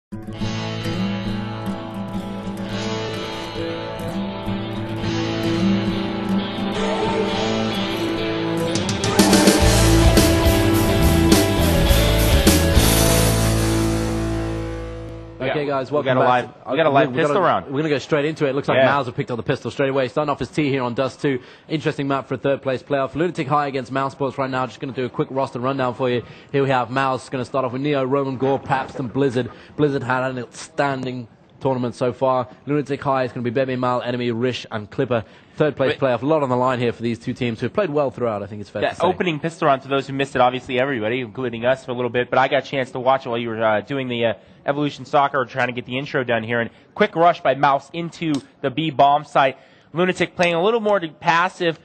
Okay, guys, welcome back. We got a live pistol round. We're going to go straight into it. It looks like mouz have picked up the pistol straight away. Starting off as T here on Dust 2. Interesting map for a third-place playoff. Lunatic high against mouz Sports right now. Just going to do a quick roster rundown for you. Here we have mouz going to start off with Neo, Roman, Gore, Pabst, and Blizzard. Blizzard had an outstanding tournament so far. Lunatic high is going to be Bebe, Mal, Enemy, Rish, and Clipper. Third-place playoff. A lot on the line here for these two teams who have played well throughout, I think it's fair to say. Opening pistol round, to those who missed it, obviously everybody, including us for a little bit, but I got a chance to watch it while you were doing the Evolution Soccer, trying to get the intro done here, and quick rush by mouz into the B bomb site. Lunatic playing a little more passive,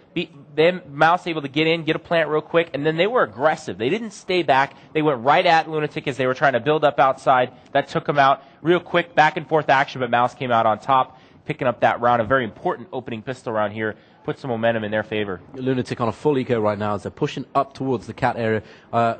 then mouz able to get in, get a plant real quick, and then they were aggressive. They didn't stay back. They went right at Lunatic as they were trying to build up outside. That took them out. Real quick back and forth action, but mouz came out on top, picking up that round. A very important opening pistol round here. Put some momentum in their favor. Lunatic on a full eco right now as they're pushing up towards the cat area,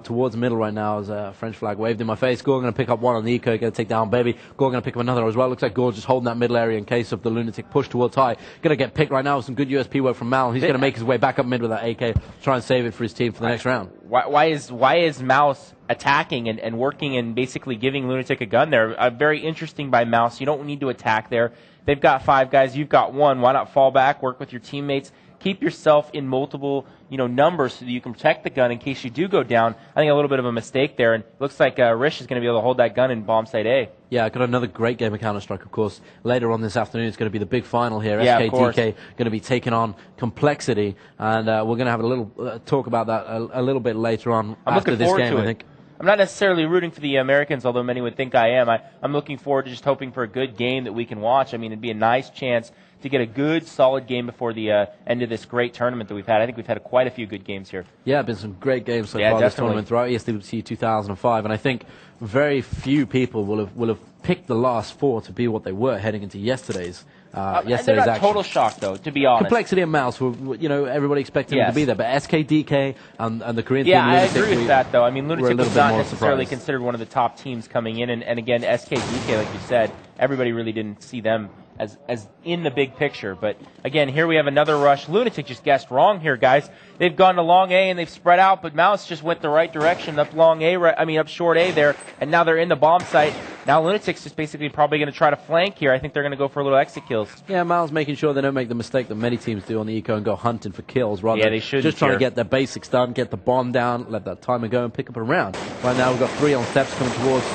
towards the middle right now as a French flag waved in my face. Gore going to pick up one on the eco, going to take down Baby. Gore going to pick up another as well. Looks like Gore just holding that middle area in case of the Lunatic push towards high. Going to get picked right now with some good USP work from Mal. He's going to make his way back up mid with that AK, try and save it for his team for the next round. Why is mouz attacking and working and basically giving Lunatic a gun there? Very interesting by mouz. You don't need to attack there. They've got 5 guys. You've got 1. Why not fall back, work with your teammates? Keep yourself in multiple, numbers so that you can protect the gun in case you do go down. I think a little bit of a mistake there, and looks like Rish is going to be able to hold that gun in bomb site A. Yeah, got another great game of Counter-Strike, of course. Later on this afternoon, it's going to be the big final here. Yeah, SKDK going to be taking on Complexity, and we're going to have a little talk about that a little bit later on after this game, I think. I'm not necessarily rooting for the Americans, although many would think I am. I'm looking forward to just hoping for a good game that we can watch. I mean, it'd be a nice chance to get a good, solid game before the end of this great tournament that we've had. I think we've had quite a few good games here. Yeah, been some great games so far this tournament throughout ESWC 2005, and I think very few people will have picked the last 4 to be what they were heading into yesterday's they're not action. Total shock, though, to be honest. Complexity and mouz were, everybody expected them to be there, but SKDK and the Korean team. Yeah, I agree with that, though. I mean, Lunatic was not necessarily surprised. Considered one of the top teams coming in, and again, SKDK, like you said, everybody really didn't see them as in the big picture. But again, here we have another rush. Lunatic just guessed wrong here, guys. They've gone to long A and they've spread out, but mouz just went the right direction, up long A, up short A there, and now they're in the bomb site. Now Lunatic's just basically probably going to try to flank here. I think they're going to go for a little exit kills. Yeah, mouz making sure they don't make the mistake that many teams do on the eco and go hunting for kills, rather they should just trying to get their basics done, get the bomb down, let that timer go and pick up a round. Right now we've got 3 on steps coming towards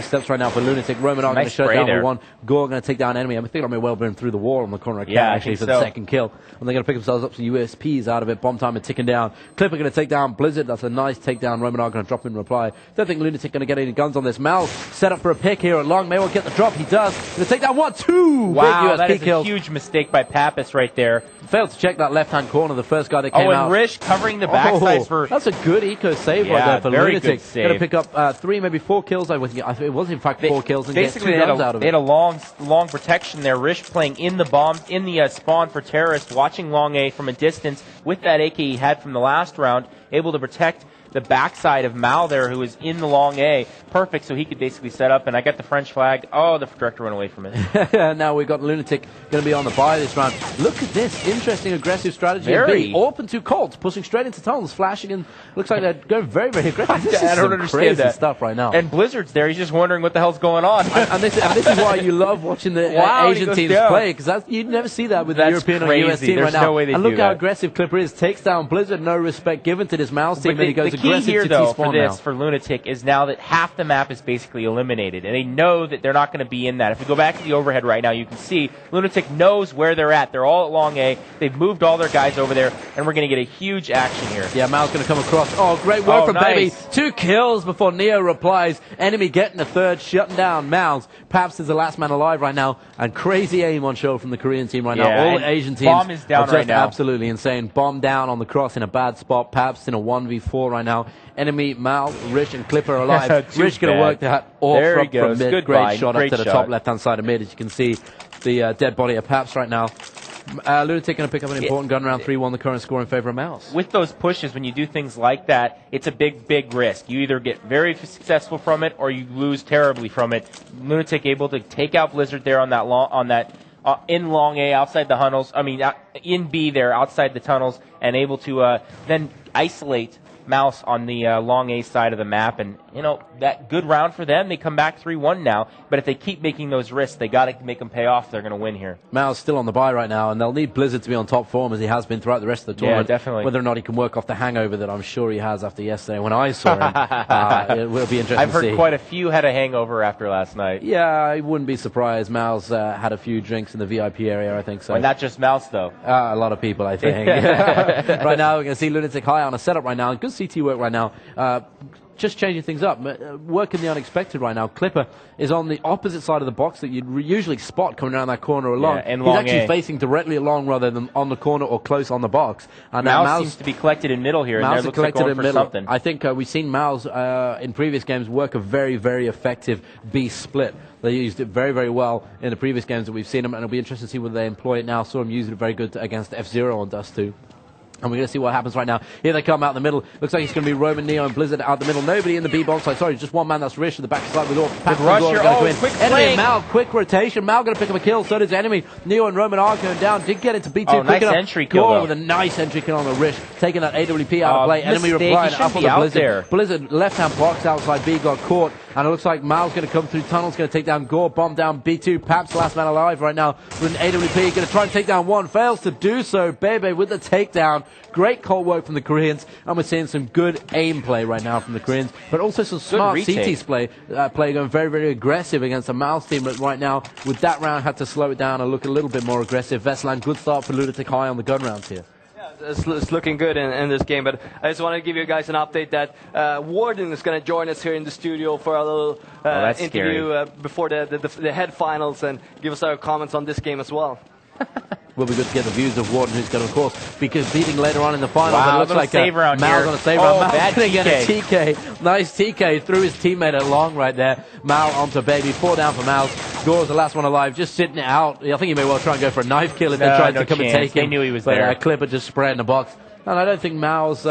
steps right now for Lunatic. Roman going to shut down with 1. Gore going to take down Enemy. I think I may well been through the wall on the corner of actually for the second kill. And they're going to pick themselves up some USPs out of it. Bomb timer ticking down. Clipper going to take down Blizzard. That's a nice takedown. Roman going to drop in reply. Don't think Lunatic going to get any guns on this. mouz set up for a pick here at long. May well get the drop. He does. Going to take down 1, 2. Wow, big USP that is kills. A huge mistake by Pappas right there. Failed to check that left-hand corner. The first guy that came out. And Rish covering the backside for... That's a good eco save right there for very Lunatic. Good save. Going to pick up 3, maybe 4 kills. I think it was in fact 4 kills and basically get 2 guns out of it. They had a long protection there. Rish playing in the bomb, in the spawn for terrorists, watching long A from a distance with that AK he had from the last round, able to protect the backside of Mal there, who was in the long A. Perfect, so he could basically set up, and I got the French flag. Oh, the director went away from it. Now we've got Lunatic going to be on the buy this round. Look at this. Interesting, aggressive strategy. Very. Open to Colts, pushing straight into tunnels, flashing, and looks like they're going very, very aggressive. This I is don't understand crazy that stuff right now. And Blizzard's there. He's just wondering what the hell's going on. and this is why you love watching the Asian teams play, because you'd never see that with the European or US team right now. No way they and look do how that. aggressive Clipper is. Takes down Blizzard, no respect given to this mouz team, and he goes aggressive to T-spawn now. For Lunatic is now that half the map is basically eliminated, and they know that they're not going to be in that. If we go back to the overhead right now, you can see Lunatic knows where they're at. They're all at long A. They've moved all their guys over there, and we're going to get a huge action here. Yeah, mouz going to come across. Oh, great work from Baby. 2 kills before Neo replies. Enemy getting a 3rd, shutting down mouz. Pabst is the last man alive right now, and crazy aim on show from the Korean team right now. All the Asian teams bomb is down are just right now. Absolutely insane. Bomb down on the cross in a bad spot. Pabst in a 1v4 right now. Enemy, mouz, Rish, and Clipper are alive. Rish going to work that off from mid. Great shot up to the top left-hand side of mid. As you can see, the dead body of Pabst right now. Lunatic going to pick up an important gun round 3-1, the current score in favor of mouz. With those pushes, when you do things like that, it's a big, big risk. You either get very successful from it or you lose terribly from it. Lunatic able to take out Blizzard there on that in long A outside the tunnels. I mean, in B there outside the tunnels, and able to then isolate mouz on the long A side of the map. And, you know, that good round for them. They come back 3-1 now. But if they keep making those risks, they got to make them pay off. They're going to win here. mouz still on the bye right now, and they'll need Blizzard to be on top form as he has been throughout the rest of the tournament. Yeah, definitely. Whether or not he can work off the hangover that I'm sure he has after yesterday when I saw him, it will be interesting I've to see. heard quite a few had a hangover after last night. Yeah, I wouldn't be surprised. mouz had a few drinks in the VIP area, I think so. Well, not just mouz, though. A lot of people, I think. Right now, we're going to see Lunatic high on a setup right now. Good CT work right now. Just changing things up, working the unexpected right now. Clipper is on the opposite side of the box that you'd usually spot coming around that corner along. Yeah, and he's actually facing directly along rather than on the corner or close on the box. And mouz seems to be collected in middle here, and there looks like going for something. I think we've seen mouz in previous games work a very, very effective B split. They used it very, very well in the previous games that we've seen them, and it'll be interesting to see whether they employ it now. Saw him use it very good against F-Zero on Dust 2. And we're going to see what happens right now. Here they come out in the middle. Looks like it's going to be Roman, Neo, and Blizzard out the middle. Nobody in the B-bomb side. Sorry, just one man. That's Rish at the back side with all. Good rush here. Oh, quick enemy Mal, quick rotation. Mal going to pick up a kill. So does enemy. Neo and Roman are going down. Did get into B2. Oh, nice entry kill, Gore with a nice entry kill on the Rish. Taking that AWP out of play. Enemy replying up on the Blizzard. Blizzard left-hand box outside B got caught. And it looks like Mal's going to come through tunnels, going to take down Gore, bomb down B2. Paps, last man alive right now with an AWP. Going to try and take down one. Fails to do so. Bebe with the takedown. Great cold work from the Koreans. And we're seeing some good aim play right now from the Koreans. But also some smart CT play going very, very aggressive against the mouz team. But right now, with that round, had to slow it down and look a little bit more aggressive. Veslan, good start for Lunatic high on the gun rounds here. It's looking good in this game, but I just want to give you guys an update that Warden is going to join us here in the studio for a little interview before the head finals and give us our comments on this game as well. Will be good to get the views of Warden, who's going to, of course, be competing later on in the final. Wow, it looks like Mal's on a save round. Mal's going to get a TK. Nice TK through his teammate along right there. Mal onto Baby. 4 down for mouz. Gore's the last one alive, just sitting it out. I think he may well try and go for a knife kill if they tried to come and take him. They knew he was there. Clipper just spread in the box. And I don't think mouz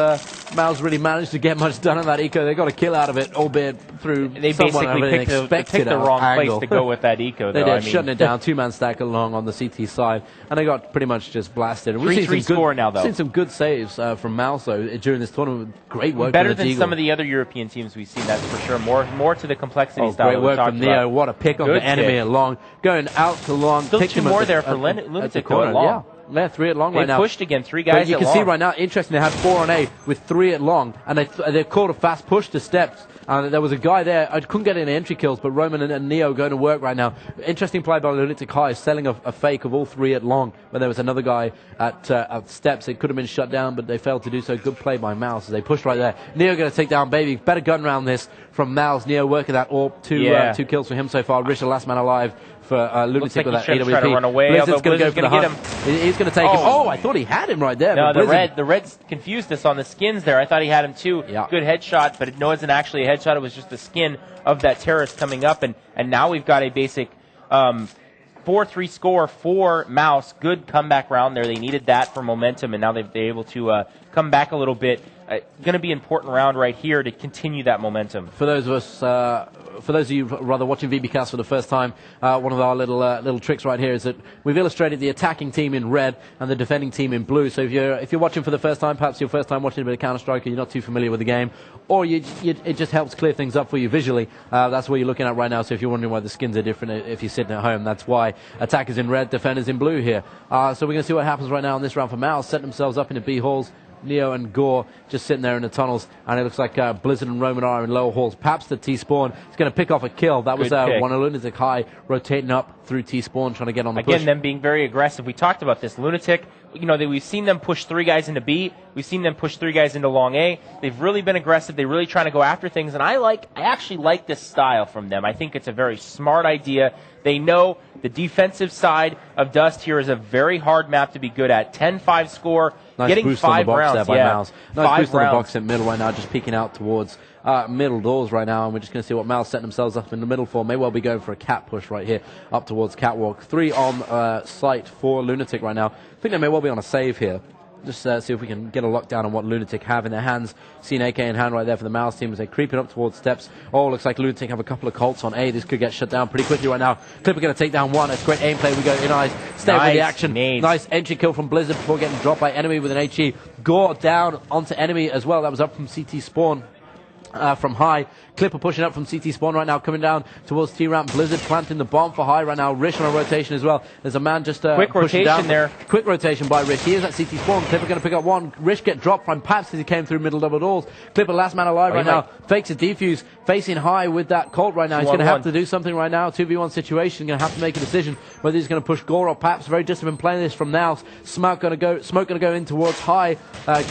really managed to get much done on that eco. They got a kill out of it, albeit through they basically picked the wrong place to go with that eco. They did, shutting it down, 2-man stack along on the CT side, and they got pretty much just blasted. 3-3 score now, though. We've seen some good saves from mouz during this tournament. Great work. Better than some of the other European teams we've seen, that's for sure. More to the complexity style. Great work from Neo. What a pick on the enemy at long, going out to long. Still 2 more there for Lunatic going long. Yeah. They're 3 at long right now. They pushed again, 3 guys but you can see right now, interesting, they had 4 on A with 3 at long, and they called a fast push to steps. There was a guy there, I couldn't get any entry kills, but Roman and Neo going to work right now. Interesting play by Lunatic High, selling a fake of all 3 at long, but there was another guy at steps. It could have been shut down, but they failed to do so. Good play by mouz as they pushed right there. Neo going to take down Baby. Better gun round this from mouz. Neo working that AWP. 2 kills for him so far. Rish, the last man alive for Lunatic with that AWP. To run away, Blizzard's going to go for the get hunt. He's going to take him. Oh, I thought he had him right there. No, the Reds confused us on the skins there. I thought he had him too. Yeah. Good headshot, but it wasn't actually a headshot. It was just the skin of that terrorist coming up. And now we've got a basic 4-3 score for mouz. Good comeback round there. They needed that for momentum, and now they're able to come back a little bit. Going to be an important round right here to continue that momentum. For those of us, for those of you rather watching VBcast for the first time, one of our little tricks right here is that we've illustrated the attacking team in red and the defending team in blue. So if you're watching for the first time, perhaps your first time watching a bit of Counter-Strike, you're not too familiar with the game, or it just helps clear things up for you visually. That's what you're looking at right now. So if you're wondering why the skins are different, if you're sitting at home, that's why. Attackers in red, defenders in blue here. So we're going to see what happens right now in this round for mouz. Set themselves up into B halls. Neo and Gore just sitting there in the tunnels, and it looks like Blizzard and Roman are in lower halls. Paps the T-spawn is going to pick off a kill. That was one of Lunatic High rotating up through T-spawn, trying to get on the push. Again, them being very aggressive. We talked about this. Lunatic, we've seen them push 3 guys into B. We've seen them push 3 guys into long A. They've really been aggressive. They're really trying to go after things, and I actually like this style from them. I think it's a very smart idea. They know the defensive side of Dust here is a very hard map to be good at. 10-5 score. getting boost 5 on the box rounds there by mouz. Nice 5 boost on the rounds. box in middle right now, just peeking out towards middle doors right now, and we're just going to see what mouz setting themselves up in the middle for. May well be going for a cat push right here, up towards catwalk. 3 on site for Lunatic right now. I think they may well be on a save here. Just see if we can get a lockdown on what Lunatic have in their hands. See an AK in hand right there for the mouz team as they creep it up towards steps. Oh, looks like Lunatic have a couple of Colts on A. This could get shut down pretty quickly right now. Clipper going to take down one. It's great aim play. We go in eyes. Stay with the action. Nice entry kill from Blizzard before getting dropped by enemy with an HE. Gore down onto enemy as well. That was up from CT spawn. From high. Clipper pushing up from CT spawn right now, coming down towards T-ramp. Blizzard planting the bomb for high right now. Rish on a rotation as well. There's a man just quick rotation down there. Quick rotation by Rish. He is at CT spawn. Clipper going to pick up one. Rish get dropped from Paps as he came through middle double doors. Clipper last man alive right now. Fakes a defuse. Facing high with that Colt right now. He's going to have to do something right now. 2v1 situation. Going to have to make a decision whether he's going to push Gore or Paps. Very disciplined playing this from now. Smoke going to go in towards high.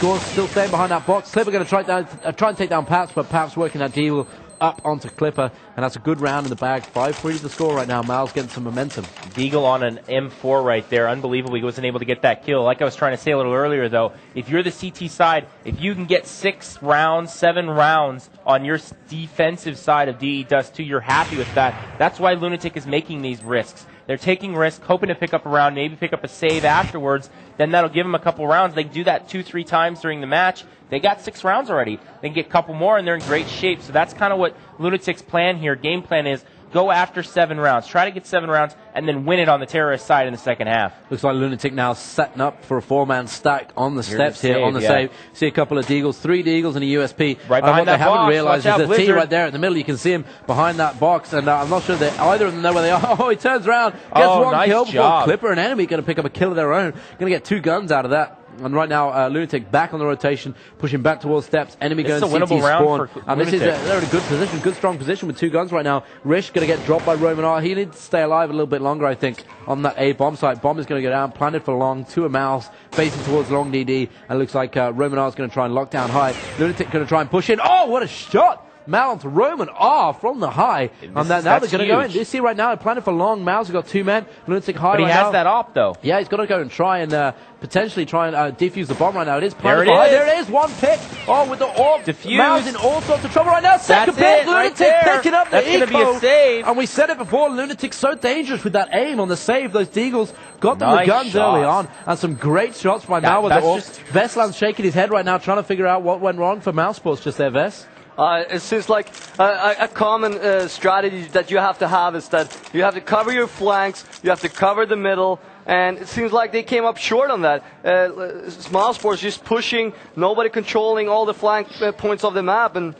Gore's still staying behind that box. Clipper going to try and take down Paps, but Paps working that deal up onto Clipper, and that's a good round in the bag. 5-3 to the score right now. mouz getting some momentum. Deagle on an M4 right there. Unbelievable. He wasn't able to get that kill. Like I was trying to say a little earlier, though, if you're the CT side, if you can get 6 rounds, 7 rounds on your defensive side of DE Dust 2, you're happy with that. That's why Lunatic is making these risks. They're taking risks, hoping to pick up a round, maybe pick up a save afterwards. Then that'll give them a couple rounds. They can do that 2-3 times during the match. They got 6 rounds already. They can get a couple more, and they're in great shape. So that's kind of what Lunatic's plan here, game plan is. Go after 7 rounds. Try to get 7 rounds, and then win it on the terrorist side in the second half. Looks like Lunatic now setting up for a 4-man stack on the steps here, on the save. See a couple of Deagles, 3 Deagles and a USP. Right behind that box. What they haven't realized is the Blizzard. T right there in the middle. You can see him behind that box, and I'm not sure that either of them know where they are. Oh, he turns around, gets one kill before Clipper and enemy going to pick up a kill of their own. Going to get 2 guns out of that. And right now, Lunatic back on the rotation, pushing back towards steps. Enemy going CT spawn. And this is they're in a good position, good strong position with 2 guns right now. Rish going to get dropped by Roman R. He needs to stay alive a little bit longer, I think, on that A bomb site. Bomb is going to go down, planted for long, to a mouz, facing towards long DD. And it looks like Roman R is going to try and lock down high. Lunatic going to try and push in. Oh, what a shot! Mal onto Roman R from the high. And now they're going to go in. You see right now, planted for long. mouz has got 2 men. Lunatic high but he has that op, though. Yeah, he's got to go and try and potentially try and defuse the bomb right now. It is planted for high. There it is. 1 pick. Oh, with the orb. Defuse. mouz in all sorts of trouble right now. Second pick. Lunatic picking up the eco. That's going to be a save. And we said it before, Lunatic's so dangerous with that aim on the save. Those Deagles got them with guns early on. And some great shots by Mal with the orb. Vestland's shaking his head right now, trying to figure out what went wrong for mouz Sports just there, Vest. It seems like a common strategy that you have to have is that you have to cover your flanks, you have to cover the middle, and it seems like they came up short on that. mouz Sports just pushing, nobody controlling all the flank points of the map, and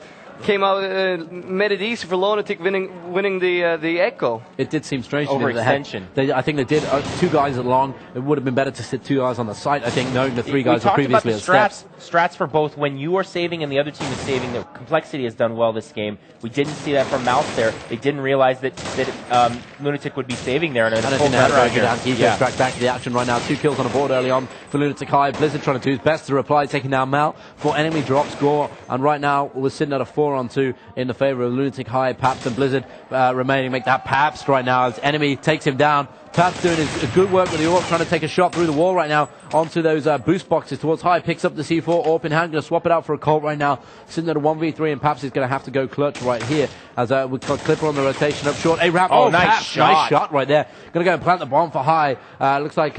came out, made it easy for Lunatic winning the Echo. It did seem strange. Overextension. I think they did 2 guys along. It would have been better to sit 2 guys on the site, I think, knowing the 3 guys were previously at steps. Strats for both when you are saving and the other team is saving. The complexity has done well this game. We didn't see that from mouz there. They didn't realize that Lunatic would be saving there. And I think they had a very good out. Eco strike back to the action right now. 2 kills on the board early on for Lunatic high. Blizzard trying to do his best to reply, taking down Mal for enemy drops Gore. And right now we're sitting at a 4-on-2 in the favor of Lunatic high. Paps and Blizzard remaining. Make that Paps right now as enemy takes him down. Paps doing his good work with the AWP, trying to take a shot through the wall right now onto those boost boxes towards high. Picks up the C4, AWP in hand, going to swap it out for a Colt right now. Sitting at a 1v3, and Paps is going to have to go clutch right here as we've got Clipper on the rotation up short. A-Rap, nice Paps, shot. Nice shot right there. Going to go and plant the bomb for high. Looks like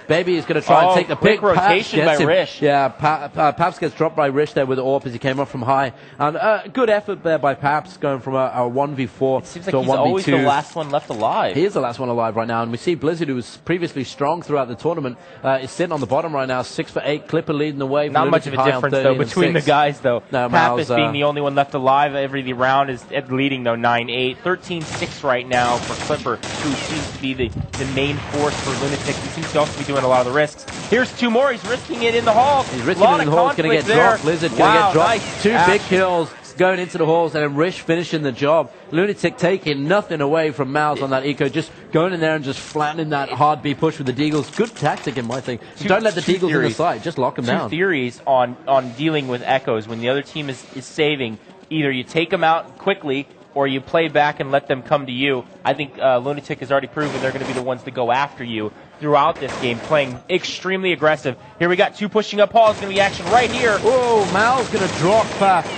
Baby is going to try and take the pick. Quick rotation by Rish. Yeah, Paps gets dropped by Rish there with the AWP as he came up from high. And good effort there by Paps, going from a 1v4 it seems to like a 1v2. He's always the last one left alive. He is the last one alive right now, and we see Blizzard, who was previously strong throughout the tournament, is sitting on the bottom right now, 6 for 8. Clipper leading the way. Not much of a difference though between the guys though. No, Pappas being the only one left alive every round is leading though 9-8, 13-6 right now for Clipper, who seems to be the main force for Lunatic. He seems to also be doing a lot of the risks. Here's 2 more. He's risking it in the hall. He's risking it in the hall. He's going to get dropped. Blizzard going to get dropped. Nice 2 big kills going into the halls, and then Rish finishing the job. Lunatic taking nothing away from mouz on that eco, just going in there and just flattening that hard B push with the Deagles. Good tactic in my thing. Don't let the Deagles in the side, just lock them down. 2 theories on dealing with echoes. When the other team is saving, either you take them out quickly or you play back and let them come to you. I think Lunatic has already proven they're going to be the ones to go after you. throughout this game, playing extremely aggressive. Here we got 2 pushing up Paul. It's going to be action right here. Whoa, Mal's going to drop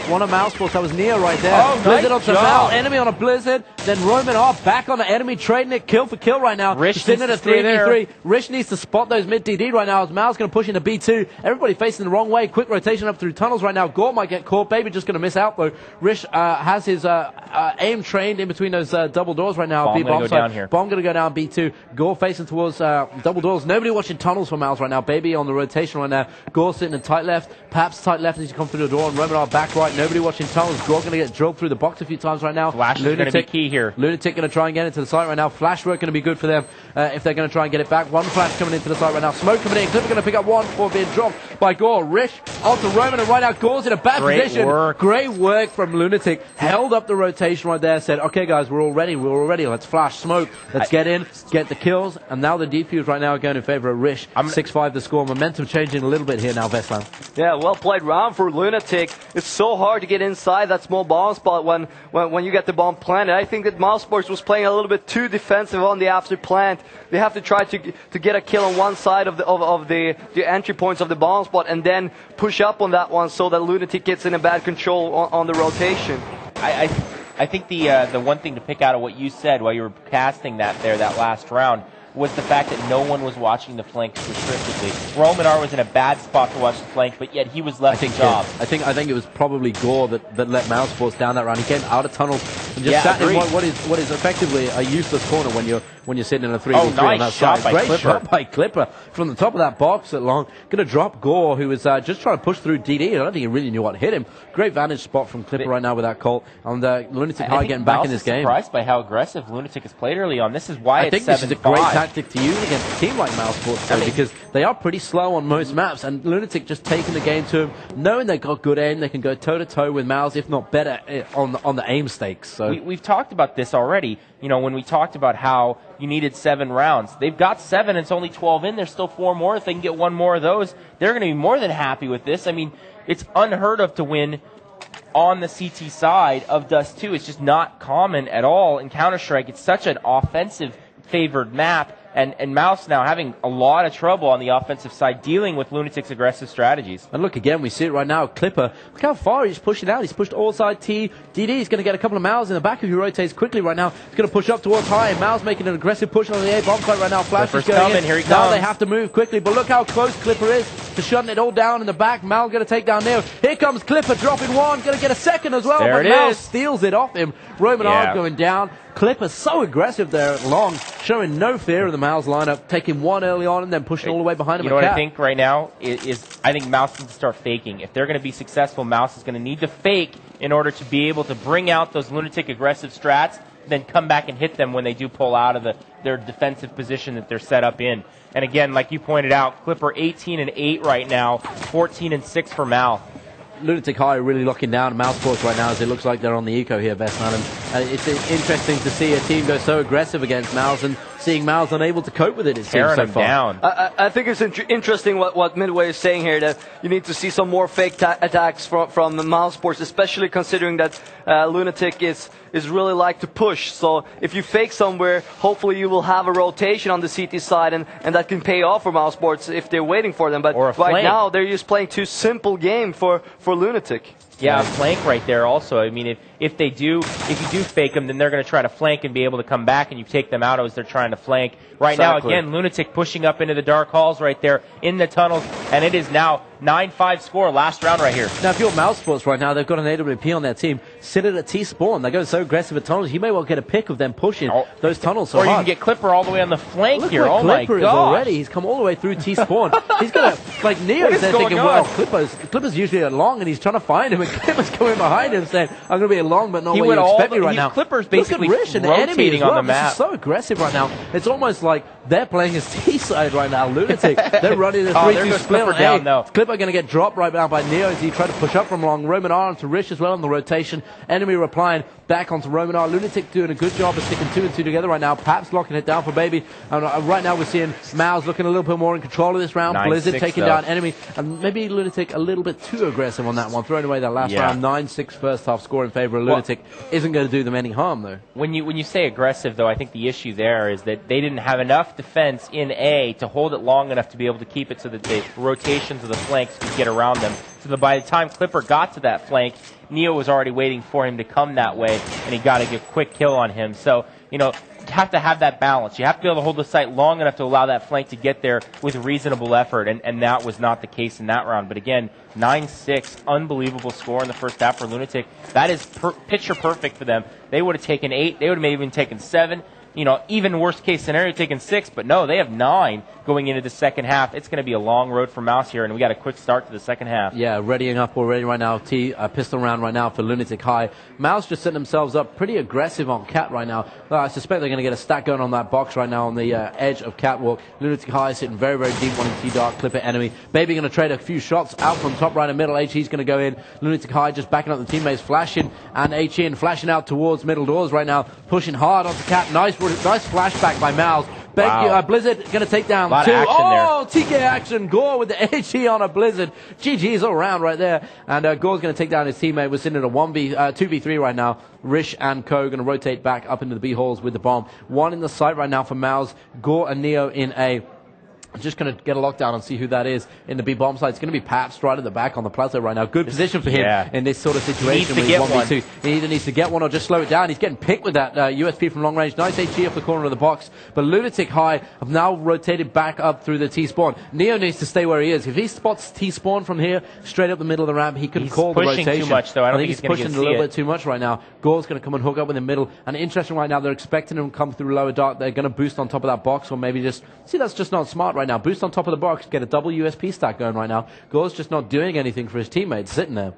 one of Mal's force. That was near right there. Oh, Blizzard nice onto Mal, job. enemy on a Blizzard. Then Roman R back on the enemy, trading it kill for kill right now. Rish sitting at a needs to stay 3v3. Rish needs to spot those mid DD right now as Mal's going to push into B2. Everybody facing the wrong way. Quick rotation up through tunnels right now. Gore might get caught. Baby just going to miss out though. Rish has his aim trained in between those double doors right now. Bomb going to go down here. Bomb going to go down B2. Gore facing towards double doors. Nobody watching tunnels for Mal's right now. Baby on the rotation right now. Gore sitting in tight left. Perhaps tight left as he comes through the door. And Roman R back right. Nobody watching tunnels. Gore going to get drilled through the box a few times right now. Flash is going to be key here. Lunatic going to try and get into the site right now. Flash work going to be good for them if they're going to try and get it back. One flash coming into the site right now. Smoke coming in. Clipper going to pick up one before being dropped by Gore. Rish onto Roman, and right now Gore's in a bad position. Great work from Lunatic. Held up the rotation right there. Said, okay guys, we're all ready. Let's flash smoke. Let's get in, get the kills. And now the defuse right now are going in favor of Rish. 6-5 the score. Momentum changing a little bit here now, Vestland. Yeah, well played round for Lunatic. It's so hard to get inside that small bomb spot when you get the bomb planted. I think that mousesports was playing a little bit too defensive on the after plant. They have to try to get a kill on one side of the entry points of the bomb spot and then push up on that one so that Lunatic gets in a bad control on the rotation. I think the one thing to pick out of what you said while you were casting that last round was the fact that no one was watching the flanks restrictively. Roman R was in a bad spot to watch the flank, but yet he was left his job. I think it was probably Gore that let Mouse force down that round. He came out of tunnels and just sat in what is effectively a useless corner when you're sitting in a 3v3 on that side. Great shot by Clipper from the top of that box at long. Going to drop Gore, who was just trying to push through DD. I don't think he really knew what hit him. Great vantage spot from Clipper right now with that Colt. And Lunatic High getting back in this game. I'm surprised by how aggressive Lunatic has played early on. This is why it's 7-5. This is a great tactic to use against a team like Mousesports because they are pretty slow on most maps, and Lunatic just taking the game to them, knowing they've got good aim, they can go toe-to-toe with Mouz, if not better, on the aim stakes. So we've talked about this already. You know, when we talked about how you needed 7 rounds. They've got 7, it's only 12 in. There's still 4 more. If they can get 1 more of those, they're going to be more than happy with this. I mean, it's unheard of to win on the CT side of Dust 2. It's just not common at all in Counter-Strike. It's such an offensive favored map, and Mouz now having a lot of trouble on the offensive side dealing with Lunatic's aggressive strategies. And look again, we see it right now. Clipper, look how far he's pushing out. He's pushed all side T. DD is going to get a couple of Mouz in the back if he rotates quickly right now. He's going to push up towards high, and Mouz making an aggressive push on the A bomb site right now. Flash is going in. Here he comes. Now they have to move quickly, but look how close Clipper is to shutting it all down in the back. Mal going to take down Neo. Here comes Clipper dropping one, going to get a second as well. There but it Mal is. steals it off him. Roman R going down. Clipper so aggressive there at long, showing no fear of the Mouz lineup, taking one early on and then pushing all the way behind him. You know what I think right now is I think Mouz needs to start faking. If they're going to be successful, Mouz is going to need to fake in order to be able to bring out those Lunatic aggressive strats, then come back and hit them when they do pull out of their defensive position that they're set up in. And again, like you pointed out, Clipper 18-8 right now, 14-6 for Mal. Lunatic High really locking down Mousesports right now as it looks like they're on the eco here, Vestman. And it's interesting to see a team go so aggressive against Mouz and seeing Mouz unable to cope with it, it seems so far. Down. I think it's interesting what Midway is saying here, that you need to see some more fake attacks from the Mousesports, especially considering that Lunatic is really like to push. So if you fake somewhere, hopefully you will have a rotation on the CT side, and that can pay off for Mousesports if they're waiting for them. But right now, they're just playing too simple game for Lunatic. Yeah, a flank right there also. I mean, if you do fake them, then they're going to try to flank and be able to come back, and you take them out as they're trying to flank. Right now, again, Lunatic pushing up into the dark halls right there in the tunnels, and it is now 9-5 score, last round right here. Now, if you're Mousesports right now, they've got an AWP on their team. Sit at a T-spawn. They're going so aggressive at tunnels. You may well get a pick of them pushing those tunnels so hard. Or you hard. can get Clipper all the way on the flank here. Oh my God. Already. He's come all the way through T-spawn. He's going to, like, Neo's there thinking, well, Clipper's usually at long, and he's trying to find him, and Clipper's going behind him saying, I'm going to be at long, but not what you expect me right now. Clipper's basically Rish and enemy as well. on the map. This is so aggressive right now. It's almost like they're playing his T-side right now. Lunatic, they're running a 3-2 split. Clipper down, though. Clipper going to get dropped right now by Neo as he tried to push up from long. Roman R to Rish as well on the rotation. Enemy replying. back onto Romanar. Lunatic doing a good job of sticking 2 and 2 together right now. Paps locking it down for Baby. And right now we're seeing mouz looking a little bit more in control of this round. Blizzard taking down enemy. And maybe Lunatic a little bit too aggressive on that one, throwing away that last round. 9-6 first half score in favor of Lunatic. Isn't going to do them any harm, though. When you say aggressive, though, I think the issue there is that they didn't have enough defense in A to hold it long enough to be able to keep it so that the rotations of the flanks could get around them. So that by the time Clipper got to that flank, Neo was already waiting for him to come that way, and he got a quick kill on him. So, you know, you have to have that balance. You have to be able to hold the site long enough to allow that flank to get there with reasonable effort, and that was not the case in that round. But again, 9-6, unbelievable score in the first half for Lunatic. That is picture perfect for them. They would have taken 8. They would have maybe even taken 7. You know, even worst case scenario, taking 6, but no, they have 9 going into the second half. It's going to be a long road for mouz here, and we got a quick start to the second half. Yeah, readying up already right now. Pistol round right now for Lunatic High. mouz just setting themselves up pretty aggressive on Cat right now. I suspect they're going to get a stack going on that box right now on the edge of Catwalk. Lunatic High sitting very, very deep, wanting to see Dark Clipper enemy. Baby going to trade a few shots out from top right and middle. HE's going to go in. Lunatic High just backing up the teammates, flashing, and HE and flashing out towards middle doors right now, pushing hard onto Cat. Nice flashback by mouz. Blizzard going to take down 2. TK action. Gore with the HE on a Blizzard. GG's all around right there. And Gore's going to take down his teammate. We're sitting at a 2v3 right now. Rish and Co going to rotate back up into the B holes with the bomb. 1 in the site right now for mouz. Gore and Neo in A. I'm just going to get a lockdown and see who that is in the B bomb side. It's going to be Paps right at the back on the plateau right now. Good position for him in this sort of situation. He needs to get 1v2. He either needs to get one or just slow it down. He's getting picked with that USP from long range. Nice HG off the corner of the box. But Lunatic High have now rotated back up through the T-spawn. Neo needs to stay where he is. If he spots T-spawn from here, straight up the middle of the ramp, he could call the rotation. He's pushing too much, though. I think he's pushing a little bit too much right now. Gore's going to come and hook up in the middle. And interesting right now, they're expecting him to come through lower dark. They're going to boost on top of that box, or maybe just... See, that's just not smart right now. Boost on top of the box, get a double USP stack going right now. Gore's just not doing anything for his teammates, sitting there.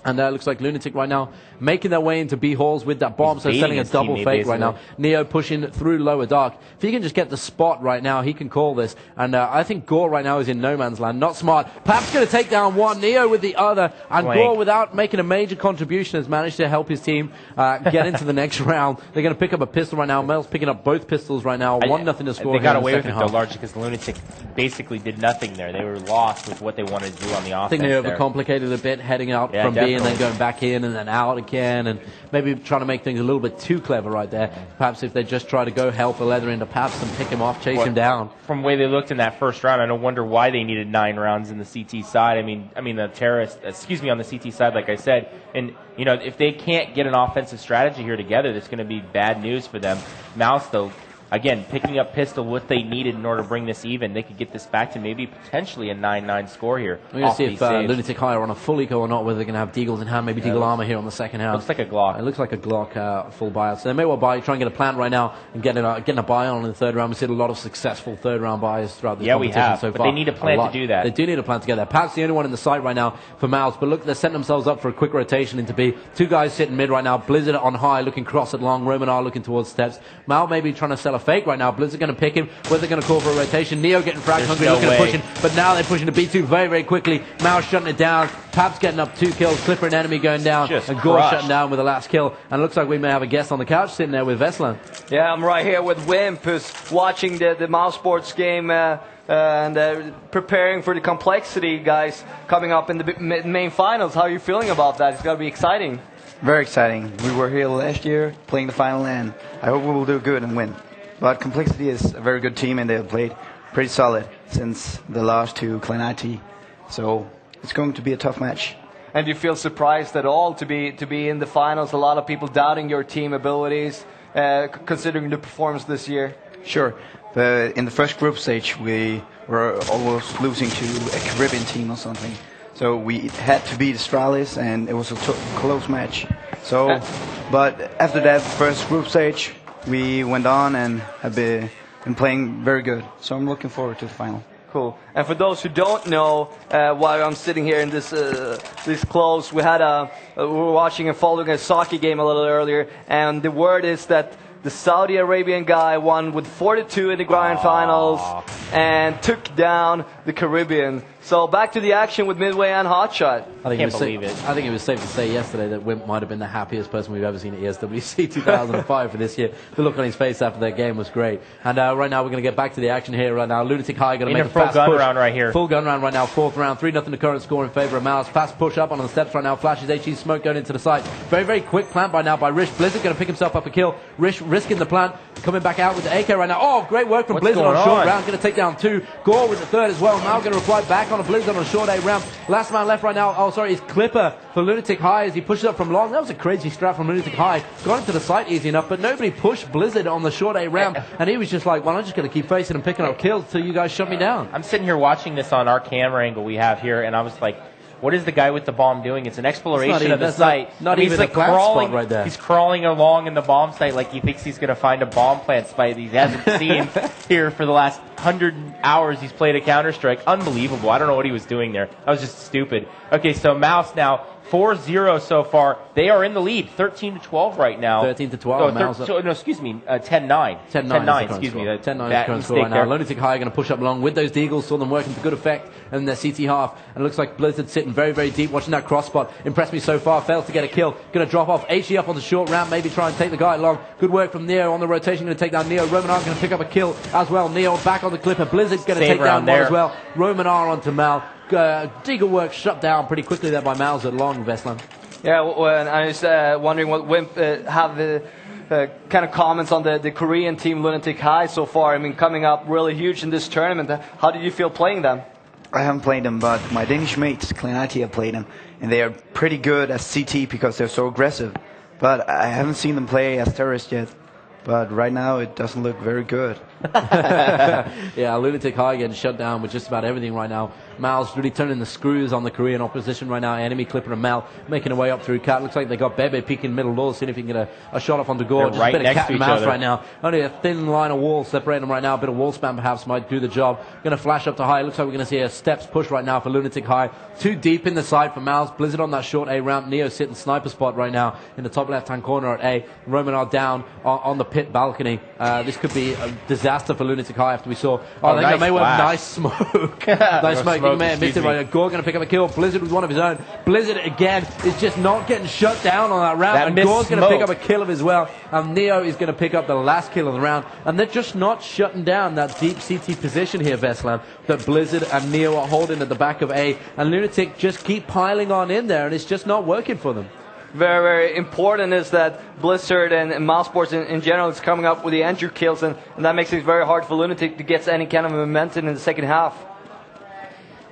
And looks like Lunatic right now making their way into B halls with that bomb, so setting a double fake right now. Neo pushing through lower dark. If he can just get the spot right now, he can call this. And I think Gore right now is in no man's land. Not smart. Paps going to take down 1, Neo with the other. And Gore, without making a major contribution, has managed to help his team get into the next round. They're going to pick up a pistol right now. Mel's picking up both pistols right now. 1-0 to score. They got away with it, though, largely because Lunatic basically did nothing there. They were lost with what they wanted to do on the offense. I think they overcomplicated a bit, heading out from B and then going back in and then out again, and maybe trying to make things a little bit too clever right there. Perhaps if they just try to go help a leather into Paps and pick him off, chase him down. From the way they looked in that first round, I don't wonder why they needed 9 rounds in the CT side. I mean the terrorists, on the CT side, like I said, and you know, if they can't get an offensive strategy here together, that's going to be bad news for them. mouz, though, again, picking up pistol, what they needed in order to bring this even. They could get this back to maybe potentially a 9-9 score here. We're going to see if Lunatic High are on a full eco or not, whether they're going to have Deagles in hand, maybe Deagle armor here on the second half. Looks like a Glock. It looks like a Glock full buyout. So they may well buy, try and get a plant right now and getting a buy on in the third round. We've seen a lot of successful third round buys throughout the competition so far. But they need a plan to do that. They do need a plan to get there. Pat's the only one in the site right now for mouz, but look, they're setting themselves up for a quick rotation into B. 2 guys sitting mid right now. Blizzard on high, looking cross at long. Romanar looking towards steps. mouz maybe trying to sell a fake right now. Blizzard going to pick him, whether they're going to call for a rotation. Neo getting frag hungry, looking at pushing, but now they're pushing to B2 very, very quickly. mouz shutting it down. Paps getting up 2 kills. Clipper and enemy going down. And Gore shutting down with the last kill. And it looks like we may have a guest on the couch sitting there with Veslan. Yeah, I'm right here with Wimp, who's watching the mouz sports game and preparing for the complexity, guys, coming up in the main finals. How are you feeling about that? It's got to be exciting. Very exciting. We were here last year playing the final, and I hope we will do good and win. But Complexity is a very good team, and they have played pretty solid since the loss to Clanati. So it's going to be a tough match. And do you feel surprised at all to be in the finals? A lot of people doubting your team abilities, considering the performance this year. Sure. In the first group stage, we were almost losing to a Caribbean team or something. So we had to beat Astralis, and it was a close match. So, but after that first group stage, we went on and have been playing very good. So I'm looking forward to the final. Cool. And for those who don't know, while I'm sitting here in this close, we were watching and following a soccer game a little earlier, and the word is that the Saudi Arabian guy won with 42 in the grand finals and took down the Caribbean. So back to the action with Midway and Hotshot. I think it was safe to say yesterday that Wimp might have been the happiest person we've ever seen at ESWC 2005 for this year. The look on his face after that game was great. And right now we're going to get back to the action here right now. Lunatic High going to make a fast gun push. Round right here. Full gun round right now, 4th round. 3-0 the current score in favor of mouz. Fast push up on the steps right now. Flashes HE smoke going into the site. Very, very quick plant by now by Rish. Blizzard going to pick himself up a kill. Rish risking the plant. Coming back out with the AK right now. Oh, great work from Blizzard on a short round. Going to take down 2. Gore with the 3rd as well. Now going to reply back on a Blizzard on a short A round. Last man left right now. Oh, sorry, is Clipper for Lunatic High as he pushes up from long. That was a crazy strat from Lunatic High. Got into the site easy enough, but nobody pushed Blizzard on the short A round. And he was just like, well, I'm just going to keep facing and picking up kills until you guys shut me down. I'm sitting here watching this on our camera angle we have here, and I was like, what is the guy with the bomb doing? It's an exploration of the site. Not even like a plant crawling spot right there. He's crawling along in the bomb site like he thinks he's going to find a bomb plant site he hasn't seen here for the last 100 hours he's played a Counter-Strike. Unbelievable. I don't know what he was doing there. That was just stupid. Okay, so mouz now 4-0 so far. They are in the lead, 13-12 right now. 13-12. No, excuse me, 10-9. 10-9. Excuse me. 10-9 is the current score right now. Lunatic High going to push up along with those Deagles. Saw them working to good effect in their CT half. And it looks like Blizzard sitting very, very deep, watching that cross spot. Impressed me so far. Fails to get a kill. Going to drop off. HE up on the short ramp. Maybe try and take the guy along. Good work from Neo on the rotation. Going to take down Neo. Romanar going to pick up a kill as well. Neo back on the Clipper. Blizzard's going to take down one as well. Romanar onto Mal. Deagle work shut down pretty quickly there by mouz at long, Veslan. Yeah, well, I was wondering what Wimp have kind of comments on the Korean team Lunatic High so far. I mean, coming up really huge in this tournament. How did you feel playing them? I haven't played them, but my Danish mates, Clanati, have played them, and they are pretty good as CT because they're so aggressive. But I haven't seen them play as terrorists yet. But right now, it doesn't look very good. Yeah, Lunatic High getting shut down with just about everything right now. mouz really turning the screws on the Korean opposition right now. Enemy Clipper and Mal making their way up through Cat. Looks like they got Bebe peeking middle door, seeing if he can get a shot off onto Gore. They're just right a bit of cat to and each mouse other right now. Only a thin line of wall separating them right now. A bit of wall spam perhaps might do the job. Going to flash up to High. Looks like we're going to see a steps push right now for Lunatic High. Too deep in the side for mouz. Blizzard on that short A ramp. Neo sitting sniper spot right now in the top left-hand corner at A. Romanar down on the pit balcony. This could be a disaster for Lunatic High after we saw. Oh, I think I may well have nice smoke. Nice smoke. You may have missed it right now. Gore going to pick up a kill. Blizzard with one of his own. Blizzard again is just not getting shut down on that round. And Gore's going to pick up a kill of as well. And Neo is going to pick up the last kill of the round. And they're just not shutting down that deep CT position here, Veslan, that Blizzard and Neo are holding at the back of A. And Lunatic just keep piling on in there, and it's just not working for them. Very, very important is that Blizzard and mousesports in general is coming up with the entry kills, and that makes it very hard for Lunatic to get any kind of momentum in the second half.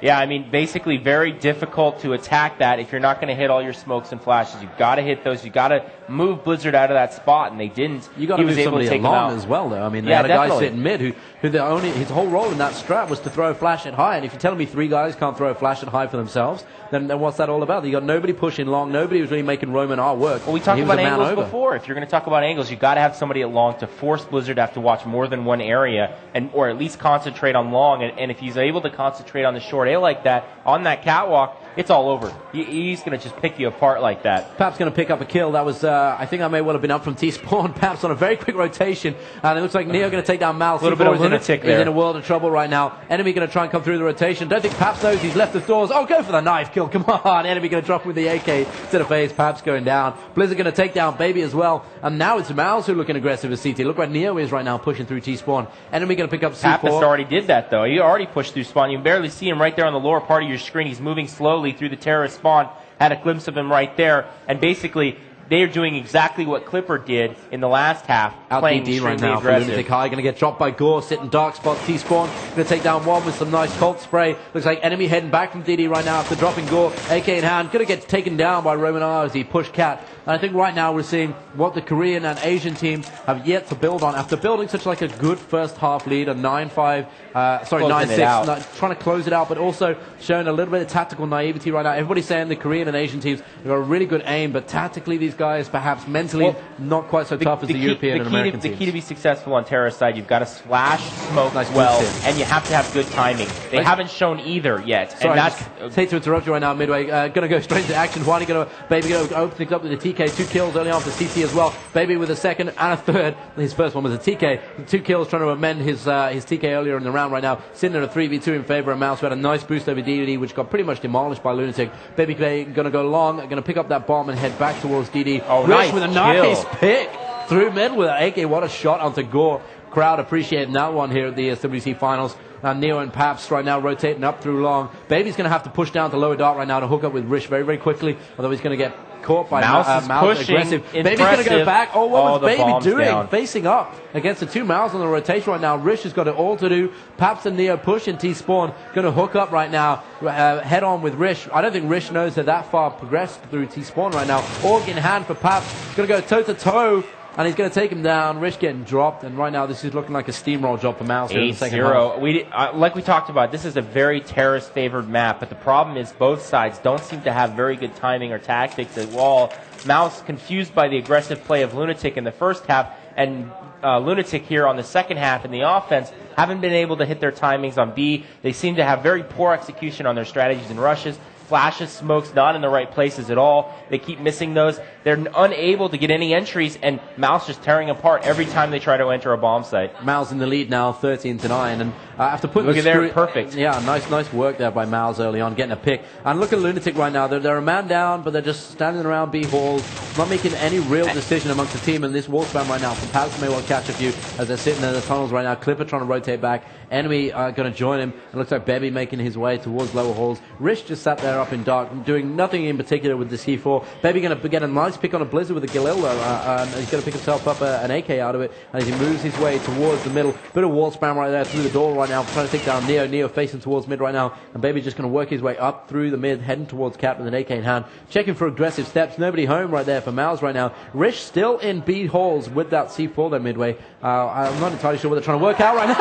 Yeah, I mean, basically very difficult to attack that if you're not going to hit all your smokes and flashes. You've got to hit those. You've got to move Blizzard out of that spot, and they didn't. You got to move somebody along as well, though. I mean, they had a guy sitting mid who his whole role in that strat was to throw a flash at High, and if you're telling me 3 guys can't throw a flash at High for themselves, then what's that all about? You got nobody pushing long, nobody was really making Romanar work. Well, we talked about angles before. If you're going to talk about angles, you've got to have somebody at long to force Blizzard to have to watch more than one area, or at least concentrate on long, and if he's able to concentrate on the short A like that, on that catwalk, it's all over. He's going to just pick you apart like that. Pap's going to pick up a kill. That was, I think I may well have been up from T-Spawn. Pap's on a very quick rotation. And it looks like Neo going to take down mouz. A little bit of Lunatic there. He's in a world of trouble right now. Enemy going to try and come through the rotation. Don't think Paps knows he's left the doors. Oh, go for the knife kill. Come on. Enemy going to drop with the AK to the face. Pap's going down. Blizzard going to take down Baby as well. And now it's mouz who looking aggressive as CT. Look where Neo is right now, pushing through T-Spawn. Enemy going to pick up C4. Pappas already did that, though. He already pushed through Spawn. You can barely see him right there on the lower part of your screen. He's moving slowly through the terrorist spawn. Had a glimpse of him right there, and basically they are doing exactly what Clipper did in the last half, playing DD right now for aggressive. Lunatic High. Going to get dropped by Gore, sitting dark spot, T-Spawn. Going to take down one with some nice Colt spray. Looks like enemy heading back from DD right now after dropping Gore, AK in hand. Going to get taken down by Romanar as he pushed Cat. And I think right now we're seeing what the Korean and Asian teams have yet to build on. After building such like a good first half lead, a 9-5, 9-6, trying to close it out, but also showing a little bit of tactical naivety right now. Everybody's saying the Korean and Asian teams have got a really good aim, but tactically these guys perhaps mentally not quite so tough as the European and American teams. The key to be successful on terrorist side, you've got to splash smoke and you have to have good timing. They haven't shown either yet. Sorry, and that's hate to interrupt you right now midway. Going to go straight into action. Baby going to open things up with the TK. 2 kills early on for CT as well. Baby with a second and a third. His first one was a TK. 2 kills trying to amend his TK earlier in the round right now. Sitting at a 3v2 in favor of mouz, who had a nice boost over DD, which got pretty much demolished by lunatic. Baby going to go long, going to pick up that bomb and head back towards DD. Oh, Rish nice with a kill. nice pick through mid with an AK. What a shot onto Gore. Crowd appreciating that one here at the ESWC finals. Neo and Paps right now rotating up through long. Baby's going to have to push down to lower dart right now to hook up with Rish very, very quickly, although he's going to get caught by mouz. Aggressive. Baby's going to go back. Oh, what was Baby doing? Down. Facing up against the 2 mouz on the rotation right now. Rish has got it all to do. Paps and Neo pushing T-Spawn. Going to hook up right now. Head on with Rish. I don't think Rish knows they're that far progressed through T-Spawn right now. Org in hand for Paps. Going to go toe-to-toe. And he's going to take him down. Rish getting dropped. And right now, this is looking like a steamroll job for mouz here in the second half. Like we talked about, this is a very terrorist-favored map. But the problem is both sides don't seem to have very good timing or tactics at all. mouz confused by the aggressive play of lunatic in the first half. And lunatic here on the second half in the offense haven't been able to hit their timings on B. They seem to have very poor execution on their strategies and rushes. Flashes, smokes, not in the right places at all. They keep missing those. They're unable to get any entries, and mouz just tearing apart every time they try to enter a bomb site. mouz in the lead now, 13-9, and after putting look at there, perfect. Yeah, nice work there by mouz early on, getting a pick. And look at lunatic right now. They're a man down, but they're just standing around B halls, not making any real decision amongst the team. And this wall spam right now, from Paps may well catch a few as they're sitting in the tunnels right now. Clipper trying to rotate back. Enemy going to join him. It looks like Baby making his way towards lower halls. Rish just sat there up in dark, doing nothing in particular with the C4. Baby going to get a nice pick on a Blizzard with a Galil, and he's going to pick himself up an AK out of it, and as he moves his way towards the middle, bit of wall spam right there through the door right now, trying to take down Neo. Neo facing towards mid right now, and Baby just going to work his way up through the mid, heading towards Cap with an AK in hand, checking for aggressive steps. Nobody home right there for mouz right now. Rish still in B halls with that C4 there midway. I'm not entirely sure what they're trying to work out right now.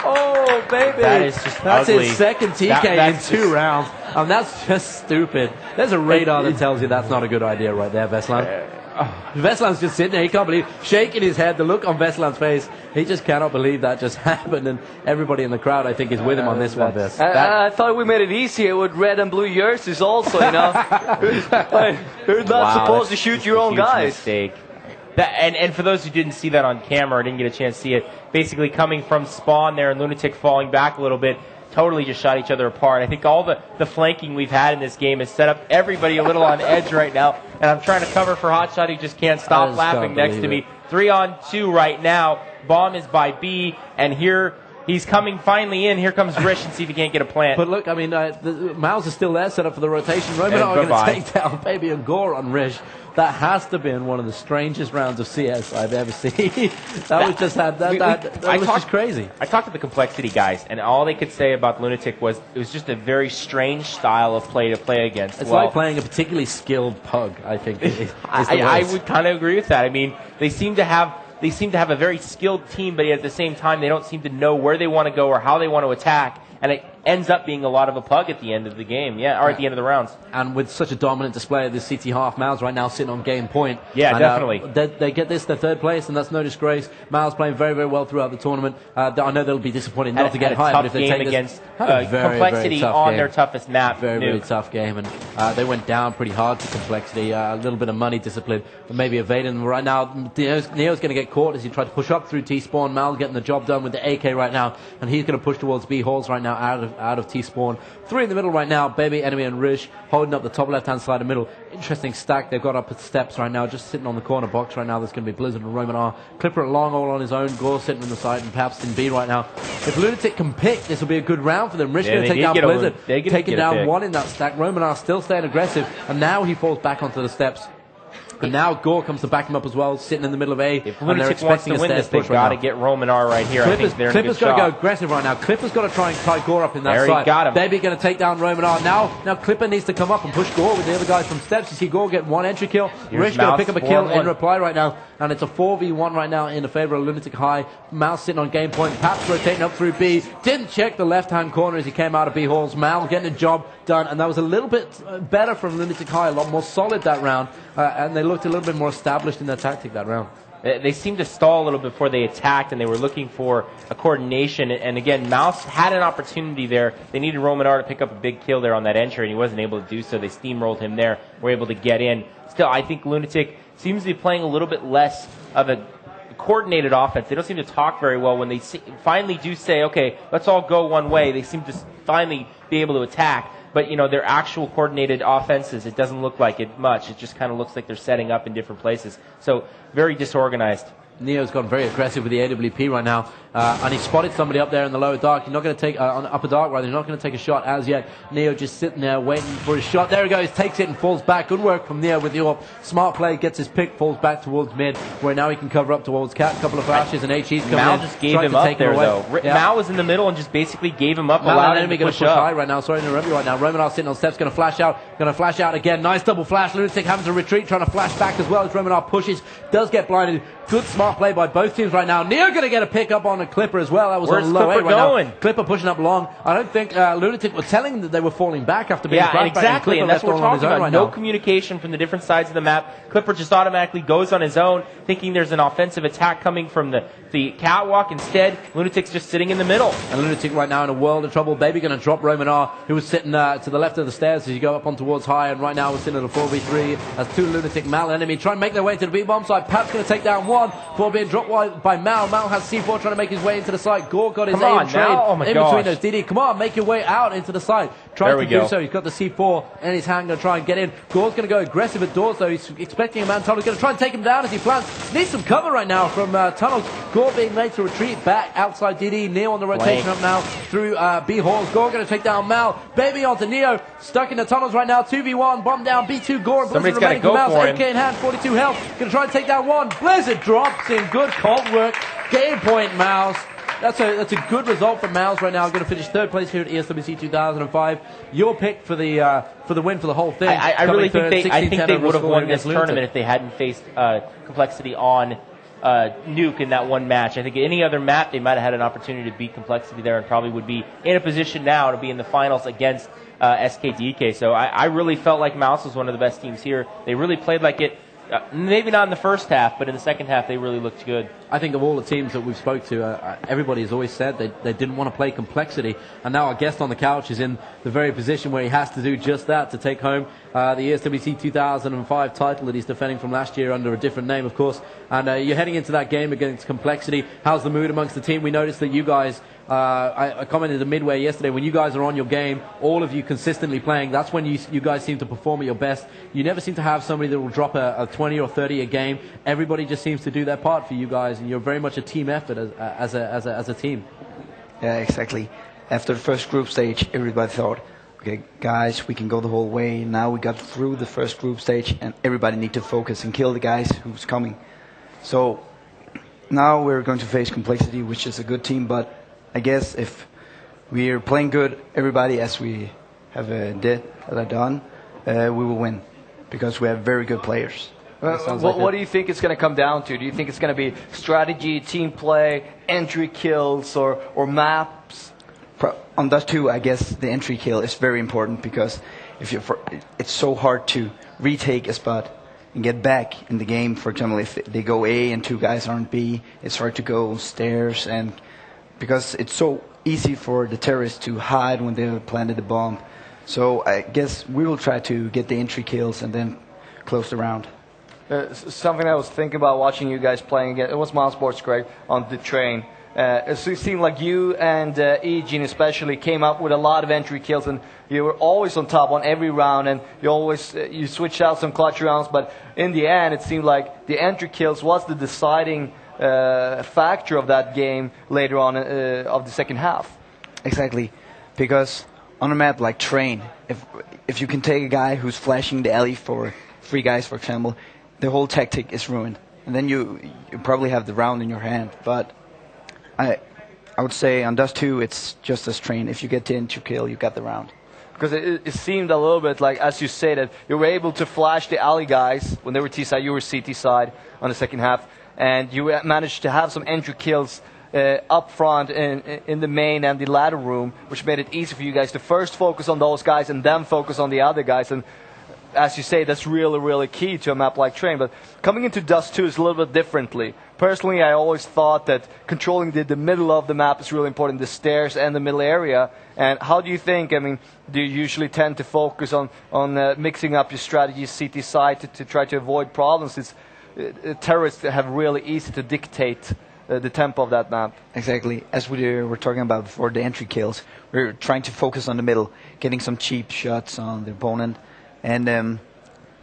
Oh, Baby. That is just That's ugly. his second TK in 2 rounds. And that's just stupid. There's a radar that tells you that's not a good idea right there, Veslan. Veslan's just sitting there. He can't believe, shaking his head. The look on Veslan's face, he just cannot believe that just happened. And everybody in the crowd, I think, is with him on this one. I thought we made it easier with red and blue jerseys also, you know. You're not supposed to shoot your own guys. Mistake. And for those who didn't see that on camera or didn't get a chance to see it, basically coming from spawn there and lunatic falling back a little bit, totally just shot each other apart. I think all the flanking we've had in this game has set up everybody a little on edge right now. And I'm trying to cover for Hotshot, who just can't stop laughing next to me. 3-on-2 right now. Bomb is by B, and here he's coming finally in. Here comes Rish, and see if he can't get a plant. But look, I mean, the mouz is still there, set up for the rotation. Roman are going to take down Baby and Gore on Rish. That has to have been one of the strangest rounds of CS I've ever seen. That was just just crazy. I talked to the Complexity guys, and all they could say about Lunatic was it was just a very strange style of play to play against. It's like playing a particularly skilled pug, I think. I would kind of agree with that. I mean, they seem to have a very skilled team, but yet at the same time, they don't seem to know where they want to go or how they want to attack. And it ends up being a lot of a pug at the end of the game, or at the end of the rounds. And with such a dominant display of this CT half, mouz right now sitting on game point. Yeah, and, definitely. They get this, their third place, and that's no disgrace. mouz playing very, very well throughout the tournament. I know they'll be disappointed not to get high, but if they take against this, Complexity on their toughest map. Very tough game, and they went down pretty hard to Complexity. A little bit of money discipline, but maybe evading them right now. Neo's going to get caught as he tried to push up through T-Spawn. mouz getting the job done with the AK right now, and he's going to push towards B halls right now out of T-Spawn. 3 in the middle right now, Baby, Enemy, and Rish holding up the top left-hand side of the middle. Interesting stack they've got up at steps right now, just sitting on the corner box right now. There's going to be Blizzard and Roman R. Clipper at long all on his own, Gore sitting on the side, and Paps in B right now. If Lunatic can pick, this will be a good round for them. Rish going to take down Blizzard, taking down 1 in that stack. Roman R still staying aggressive, and now he falls back onto the steps. And now Gore comes to back him up as well, sitting in the middle of A. If Lunatic wants to win this, they've got to get Roman R right here. Clipper's got to go aggressive right now. Clipper's got to try and tie Gore up in that side. Got him. Baby going to take down Roman R. Now Clipper needs to come up and push Gore with the other guys from steps. You see Gore get 1 entry kill. Rish going to pick up a kill in reply right now. And it's a 4v1 right now in the favor of Lunatic High. mouz sitting on game point. Paps rotating up through B. Didn't check the left-hand corner as he came out of B halls. Mal getting the job done. And that was a little bit better from Lunatic High. A lot more solid that round. And they looked a little bit more established in their tactic that round. they seemed to stall a little before they attacked, and they were looking for a coordination. And again, mouz had an opportunity there. They needed romanr to pick up a big kill there on that entry, and he wasn't able to do so. They steamrolled him there, were able to get in. Still, I think Lunatic seems to be playing a little bit less of a coordinated offense. They don't seem to talk very well when they finally do say, okay, let's all go one way. They seem to finally be able to attack. But, you know, their actual coordinated offenses, it doesn't look like it much. It just kind of looks like they're setting up in different places. So, very disorganized. Neo's gone very aggressive with the AWP right now, and he spotted somebody up there in the lower dark. He's not going to take, on upper dark rather, he's not going to take a shot as yet. Neo just sitting there waiting for his shot. There he goes, takes it and falls back. Good work from Neo with the AWP. Smart play, gets his pick, falls back towards mid, where now he can cover up towards Cat. A couple of flashes, and HE's coming Mal in. Just gave him up there, though. Yeah. Mal was in the middle and just basically gave him up, allowed him to push up. High right now. Sorry to interrupt you right now. romanr sitting on steps, going to flash out again. Nice double flash. Lunatic having to retreat, trying to flash back as well as romanr pushes. Does get blinded. Good smart play by both teams right now. Neo going to get a pick up on a Clipper as well. That was Where's on low Clipper A right going? now. Clipper pushing up long. I don't think Lunatic was telling them that they were falling back after being yeah, exactly, and that's what we're talking about. Right no now. Communication from the different sides of the map. Clipper just automatically goes on his own, thinking there's an offensive attack coming from the catwalk. Instead, Lunatic's just sitting in the middle. And Lunatic right now in a world of trouble. Baby going to drop romanr, who was sitting to the left of the stairs as you go up on towards high, and right now we're sitting at a 4v3 as two Lunatic Mal enemy try and make their way to the B-bomb side. Pat's going to take down one before being dropped by Mal. Mal has C4 trying to make his way into the site. Gore got his aim train oh my in between those. DD, come on, make your way out into the site. Tries to do so. He's got the C4 in his hand, going to try and get in. Gore's going to go aggressive at doors, though. He's expecting a man. Tunnel's going to try and take him down as he plants. Needs some cover right now from Tunnels. Gore being made to retreat back outside DD. Neo on the rotation up now through B halls. Gore going to take down Mal. Baby onto Neo. Stuck in the tunnels right now. 2v1. Bomb down. B2 Gore. Somebody's got to go for him. AK in hand. 42 health. Going to try and take down one. Blizzard drops in. Good cult work. Game point, mouz. That's a good result for mouz right now. Going to finish third place here at ESWC 2005. Your pick for the win for the whole thing. I really think they would have won this tournament if they hadn't faced Complexity on Nuke in that one match. I think any other map they might have had an opportunity to beat Complexity there, and probably would be in a position now to be in the finals against SKDK. So I really felt like mouz was one of the best teams here. They really played like it. Maybe not in the first half, but in the second half they really looked good. I think of all the teams that we've spoke to, everybody has always said they didn't want to play Complexity, and now our guest on the couch is in the very position where he has to do just that to take home the ESWC 2005 title that he's defending from last year under a different name, of course. And you're heading into that game against Complexity. How's the mood amongst the team? We noticed that you guys, I commented to Midway yesterday, when you guys are on your game, all of you consistently playing, that's when you guys seem to perform at your best. You never seem to have somebody that will drop a 20 or 30 a game. Everybody just seems to do their part for you guys, and you're very much a team effort as a team. Yeah, exactly. After the first group stage, everybody thought, okay, guys, we can go the whole way. Now we got through the first group stage, and everybody need to focus and kill the guys who's coming. So now we're going to face Complexity, which is a good team, but I guess if we're playing good, everybody, as we have done, we will win, because we have very good players. What do you think it's going to come down to? Do you think it's going to be strategy, team play, entry kills, or maps? On Dust 2, I guess the entry kill is very important, because it's so hard to retake a spot and get back in the game. For example, if they go A and two guys aren't B, it's hard to go stairs, and because it's so easy for the terrorists to hide when they planted the bomb. So I guess we will try to get the entry kills and then close the round. Something I was thinking about watching you guys playing again, it was mousesports, Greg, on the train. It seemed like you and Eugene especially came up with a lot of entry kills, and you were always on top on every round, and you switched out some clutch rounds, but in the end it seemed like the entry kills was the deciding factor of that game later on of the second half. Exactly, because on a map like Train, if you can take a guy who's flashing the alley for 3 guys, for example, the whole tactic is ruined, and then you probably have the round in your hand. But I would say on Dust 2 it's just as Train. If you get the entry kill, you got the round. Because it seemed a little bit like, as you say, that you were able to flash the alley guys when they were T side, you were CT side on the second half, and you managed to have some entry kills up front in the main and the ladder room, which made it easy for you guys to first focus on those guys and then focus on the other guys. And as you say, that's really, really key to a map like Train. But coming into Dust 2 is a little bit differently. Personally, I always thought that controlling the middle of the map is really important, the stairs and the middle area. And how do you think, I mean, do you usually tend to focus on mixing up your strategies CT side to try to avoid problems? It's, terrorists have really easy to dictate the tempo of that map. Exactly. As we were talking about before, the entry kills, we're trying to focus on the middle, getting some cheap shots on the opponent, and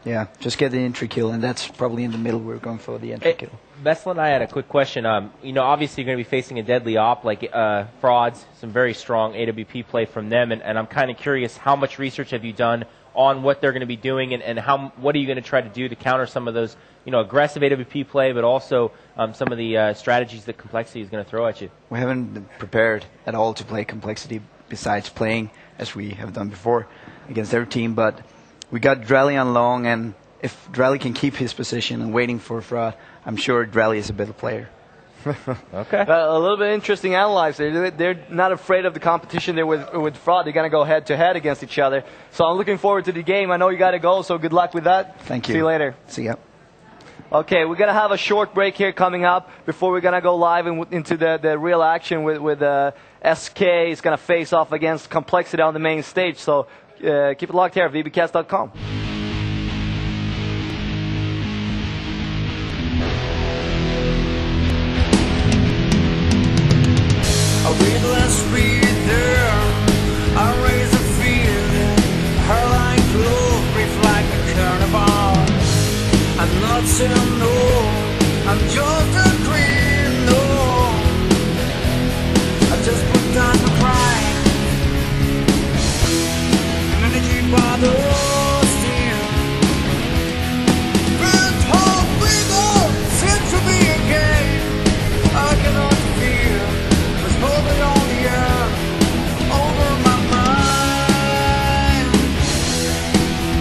yeah, just get the entry kill, and that's probably in the middle. We're going for the entry kill. Vesla and I had a quick question. You know, obviously you're going to be facing a deadly op like Frauds, some very strong AWP play from them, and I'm kind of curious, how much research have you done on what they're going to be doing, and what are you going to try to do to counter some of those, you know, aggressive AWP play, but also some of the strategies that Complexity is going to throw at you? We haven't been prepared at all to play Complexity besides playing, as we have done before, against their team, but we got Drally on long, and if Drally can keep his position and waiting for Fraud, I'm sure Drally is a better player. Okay. A little bit interesting analyze there. They're not afraid of the competition there with Fraud. They're going to go head-to-head against each other. So I'm looking forward to the game. I know you got to go, so good luck with that. Thank you. See you later. See ya. Okay, we're going to have a short break here coming up before we're going to go live into the real action with SK. It's going to face off against Complexity on the main stage. So keep it locked here at vbcast.com. A weightless breather, I raise a feeling, her like glow, breathe like a carnival. I'm not saying no, I'm just a dream, no. I just put down my crying, and energy by the steel. This whole freedom seems to be a game I cannot feel. Moving on the air, over my mind,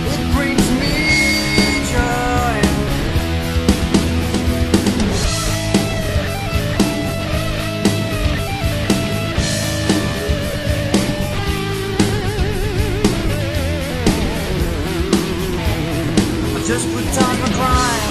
it brings me joy. I just put down my grind.